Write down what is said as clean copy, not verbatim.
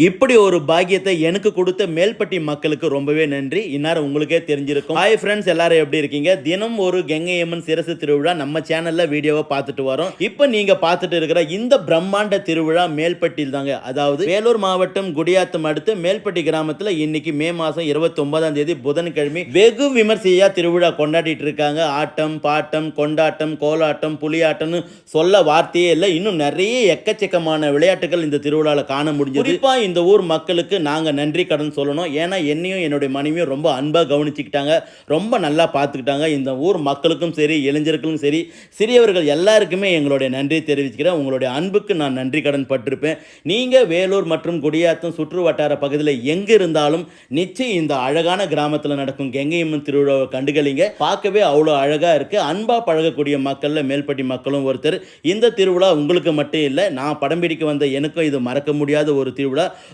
இப்படி ஒரு பாக்கியத்தை எனக்கு கொடுத்த மேல்பட்டி மக்களுக்கு ரொம்பவே நன்றி. இந்நேரம் உங்களுக்கே தெரிஞ்சிருக்கும். ஹாய் ஃப்ரெண்ட்ஸ், எல்லாரும் எப்படி இருக்கீங்க? தினம் ஒரு கங்கையம்மன் சிரசு திருவிழா நம்ம சேனல்ல வீடியோவை பார்த்துட்டு வரோம். இப்போ நீங்க பார்த்துட்டு இருக்கிற இந்த பிரம்மாண்ட திருவிழா மேல்பட்டியில் தாங்க. அதாவது வேலூர் மாவட்டம் குடியாத்தம் அடுத்து மேல்பட்டி கிராமத்தில் இன்னைக்கு மே மாதம் 29ஆம் தேதி புதன்கிழமை வெகு விமர்சையா திருவிழா கொண்டாடிட்டு இருக்காங்க. ஆட்டம், பாட்டம், கொண்டாட்டம், கோலாட்டம், புலியாட்டம்னு சொல்ல வார்த்தையே இல்லை. இன்னும் நிறைய எக்கச்சக்கமான விளையாட்டுகள் இந்த திருவிழாவில் காண முடிஞ்சது. குறிப்பா இந்த ஊர் மக்களுக்கு நாங்கள் நன்றி கடன் சொல்லணும். ஏன்னா என்னையும் என்னுடைய மனைவியும் ரொம்ப அன்பாக கவனிச்சுக்கிட்டாங்க, ரொம்ப நல்லா பார்த்துக்கிட்டாங்க. இந்த ஊர் மக்களுக்கும் சரி, இளைஞர்களுக்கும் சரி, சிறியவர்கள் எல்லாருக்குமே எங்களுடைய நன்றி தெரிவிச்சுக்கிறேன். உங்களுடைய அன்புக்கு நான் நன்றி கடன் பட்டிருப்பேன். நீங்கள் வேலூர் மற்றும் குடியாத்தம் சுற்று வட்டார பகுதியில் எங்கே இருந்தாலும் நிச்சயம் இந்த அழகான கிராமத்தில் நடக்கும் கங்கையம்மன் திருவிழாவை கண்டுகளிங்க. பார்க்கவே அவ்வளோ அழகாக இருக்குது. அன்பாக பழகக்கூடிய மக்களில் மேல்பட்டி மக்களும் ஒருத்தர். இந்த திருவிழா உங்களுக்கு மட்டும் இல்லை, நான் படம் பிடிக்க வந்த எனக்கும் இது மறக்க முடியாத ஒரு திருவிழா.